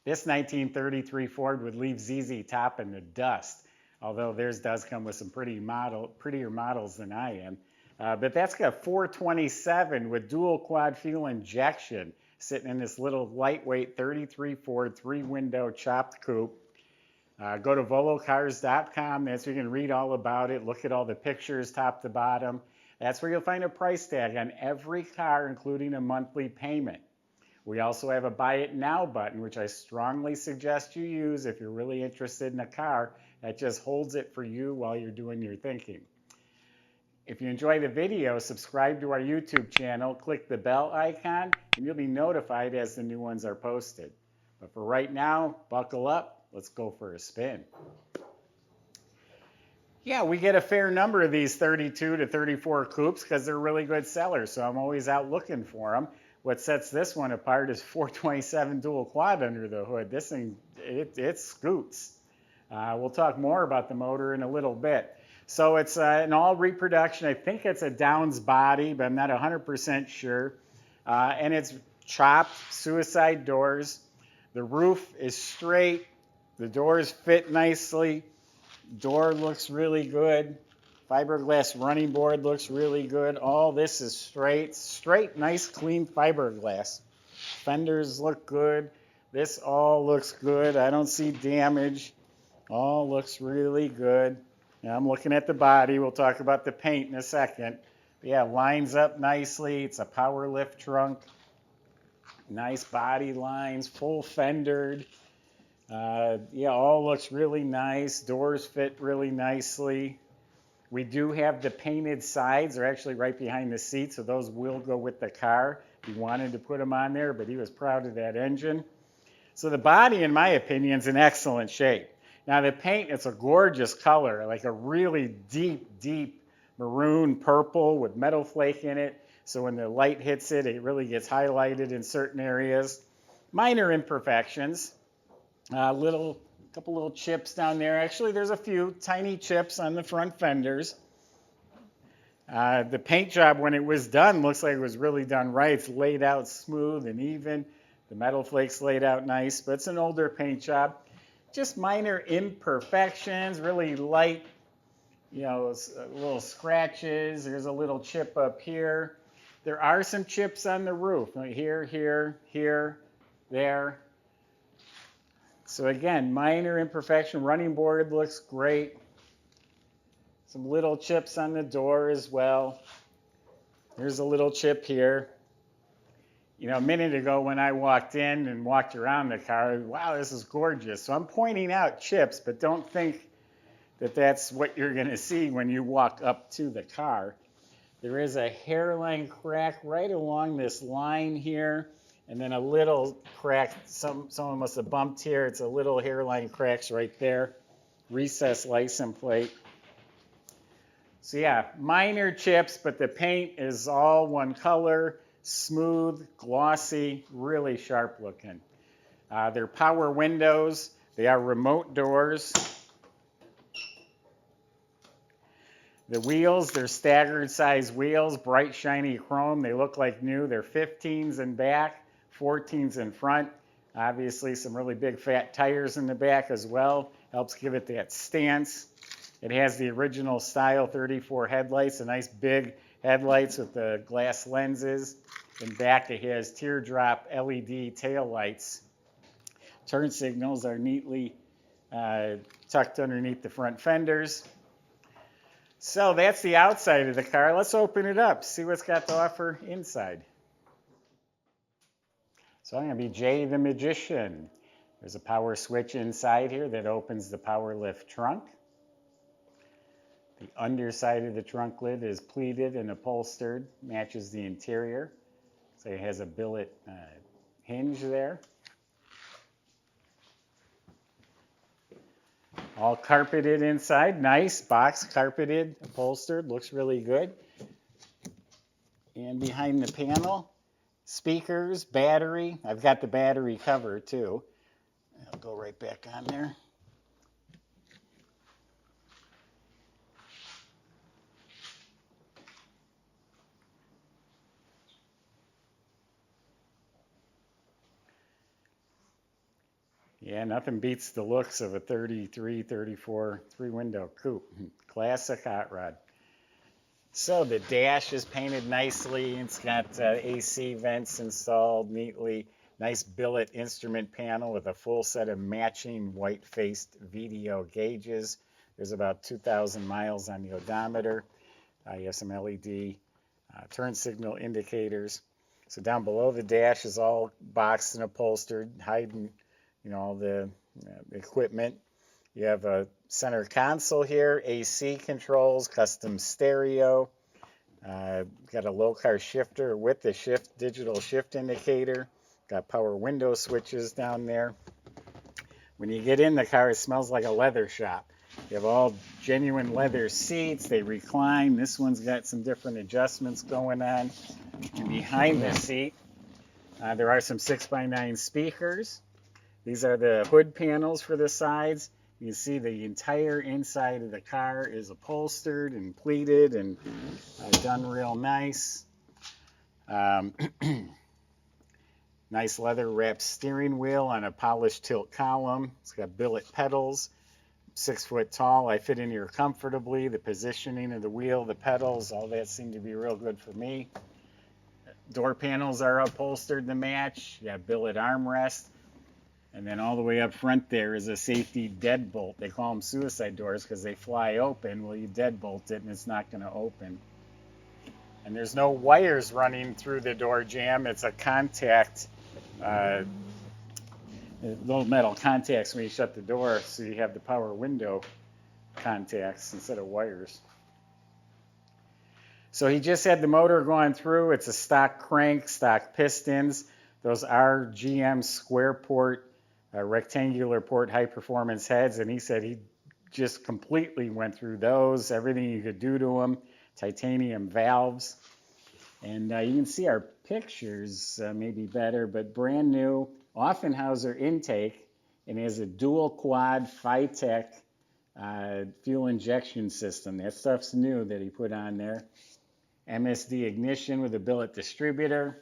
This 1933 Ford would leave ZZ Top in the dust, although theirs does come with some prettier models than I am. But that's got 427 with dual quad fuel injection sitting in this little lightweight 33 Ford 3-window chopped coupe. Go to volocars.com. That's where you can read all about it, look at all the pictures top to bottom. That's where you'll find a price tag on every car, including a monthly payment. We also have a Buy It Now button, which I strongly suggest you use if you're really interested in a car. That just holds it for you while you're doing your thinking. If you enjoy the video, subscribe to our YouTube channel, click the bell icon, and you'll be notified as the new ones are posted. But for right now, buckle up. Let's go for a spin. Yeah, we get a fair number of these 32 to 34 coupes because they're really good sellers, so I'm always out looking for them. What sets this one apart is 427 dual quad under the hood. This thing, it scoots. We'll talk more about the motor in a little bit. So it's an all reproduction. I think it's a Downs body, but I'm not 100% sure. And it's chopped suicide doors. The roof is straight. The doors fit nicely. Door looks really good. Fiberglass running board looks really good. All this is straight, nice, clean fiberglass. Fenders look good. This all looks good. I don't see damage. All looks really good. Now I'm looking at the body. We'll talk about the paint in a second. But yeah, lines up nicely. It's a power lift trunk. Nice body lines, full fendered. Yeah, all looks really nice. Doors fit really nicely. We do have the painted sides. They're actually right behind the seat, so those will go with the car. He wanted to put them on there, but he was proud of that engine. So the body, in my opinion, is in excellent shape. Now the paint, it's a gorgeous color, like a really deep maroon purple with metal flake in it. So when the light hits it, it really gets highlighted in certain areas. Minor imperfections. Couple little chips down there. Actually, there's a few tiny chips on the front fenders. The paint job, when it was done, looks like it was really done right. It's laid out smooth and even. The metal flakes laid out nice, but it's an older paint job. Just minor imperfections, really light, little scratches. There's a little chip up here. There are some chips on the roof. Here, there. So again, minor imperfection. Running board looks great. Some little chips on the door as well. There's a little chip here. A minute ago when I walked in and walked around the car, wow, this is gorgeous. So I'm pointing out chips, but don't think that that's what you're going to see when you walk up to the car. There is a hairline crack right along this line here. And then a little crack, someone must have bumped here. It's a little hairline cracks right there. Recessed license plate. So yeah, minor chips, but the paint is all one color, smooth, glossy, really sharp looking. They're power windows. They are remote doors. The wheels, they're staggered size wheels, bright shiny chrome. They look like new. They're 15s in back. 14s in front. Obviously some really big fat tires in the back as well. Helps give it that stance. It has the original style 34 headlights, the nice big headlights with the glass lenses. In back it has teardrop LED taillights. Turn signals are neatly tucked underneath the front fenders. So that's the outside of the car. Let's open it up, see what's got to offer inside. So I'm going to be Jay the Magician. There's a power switch inside here that opens the power lift trunk. The underside of the trunk lid is pleated and upholstered, matches the interior. So it has a billet hinge there. All carpeted inside, nice, box carpeted, upholstered, looks really good. And behind the panel, speakers, battery. I've got the battery cover too. I'll go right back on there. Yeah, nothing beats the looks of a 33, 34 three-window coupe. Classic hot rod. So the dash is painted nicely. It's got AC vents installed neatly. Nice billet instrument panel with a full set of matching white-faced VDO gauges. There's about 2,000 miles on the odometer. You have some LED turn signal indicators. So down below the dash is all boxed and upholstered, hiding, all the equipment. You have a center console here, AC controls, custom stereo. Got a low car shifter with the digital shift indicator. Got power window switches down there. When you get in the car, it smells like a leather shop. You have all genuine leather seats. They recline. This one's got some different adjustments going on. And behind the seat, there are some 6x9 speakers. These are the hood panels for the sides. You can see the entire inside of the car is upholstered and pleated and done real nice. Nice leather wrapped steering wheel on a polished tilt column. It's got billet pedals, 6 foot tall. I fit in here comfortably. The positioning of the wheel, the pedals, all that seemed to be real good for me. Door panels are upholstered to match. You have billet armrest. And then all the way up front there is a safety deadbolt. They call them suicide doors because they fly open. Well, you deadbolt it and it's not going to open. And there's no wires running through the door jamb. It's a contact, little metal contacts when you shut the door, so you have the power window contacts instead of wires. So he just had the motor going through. It's a stock crank, stock pistons. Those are GM square port, rectangular port high performance heads, and he said he just completely went through those, everything you could do to them, titanium valves. And you can see our pictures maybe better, but brand new Offenhauser intake, and it has a dual quad Phytech fuel injection system. That stuff's new that he put on there. MSD ignition with a billet distributor.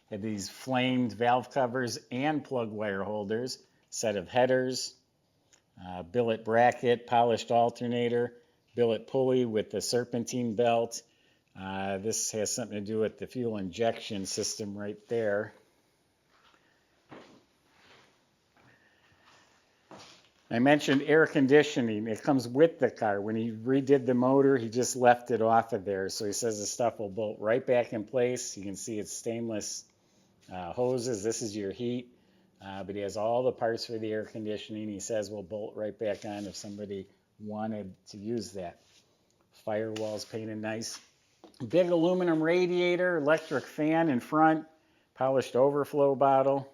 Had these flamed valve covers and plug wire holders, set of headers, billet bracket, polished alternator, billet pulley with the serpentine belt. This has something to do with the fuel injection system right there. I mentioned air conditioning. It comes with the car. When he redid the motor, he just left it off of there. So he says the stuff will bolt right back in place. You can see it's stainless hoses. This is your heat. But he has all the parts for the air conditioning. He says will bolt right back on if somebody wanted to use that. Firewall's painted nice. Big aluminum radiator, electric fan in front, polished overflow bottle.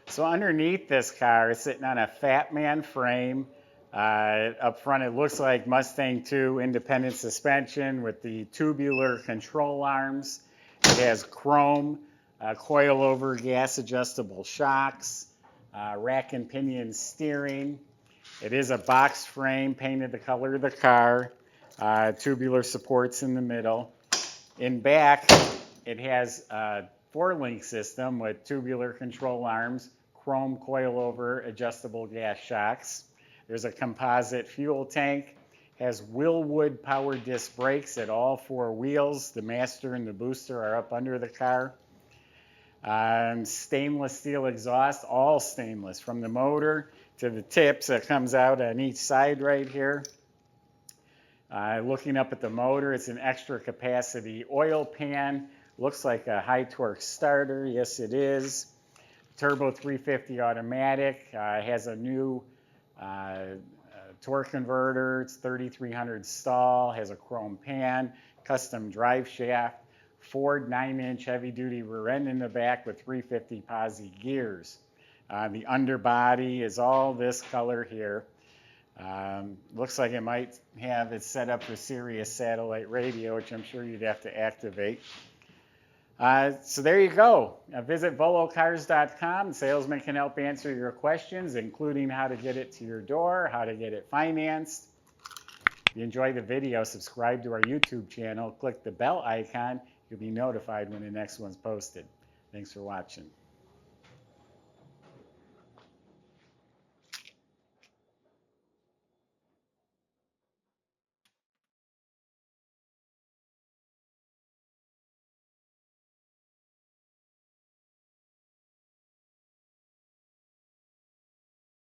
So underneath this car, it's sitting on a Fat Man frame. Up front, it looks like Mustang 2 independent suspension with the tubular control arms. It has chrome, coil-over gas adjustable shocks, rack and pinion steering. It is a box frame painted the color of the car, tubular supports in the middle. In back, it has a 4-link system with tubular control arms, chrome coilover adjustable gas shocks. There's a composite fuel tank, has Willwood power disc brakes at all 4 wheels. The master and the booster are up under the car. Stainless steel exhaust, all stainless, from the motor to the tips that comes out on each side right here. Looking up at the motor, it's an extra capacity oil pan. Looks like a high torque starter. Yes, it is. Turbo 350 automatic. Has a new torque converter. It's 3300 stall, has a chrome pan, custom drive shaft, Ford 9-inch heavy-duty rear end in the back with 350 posi gears. The underbody is all this color here. Looks like it might have it set up for Sirius satellite radio, which I'm sure you'd have to activate. So there you go. Visit volocars.com. Salesmen can help answer your questions, including how to get it to your door, how to get it financed. If you enjoyed the video, subscribe to our YouTube channel, click the bell icon. You'll be notified when the next one's posted. Thanks for watching.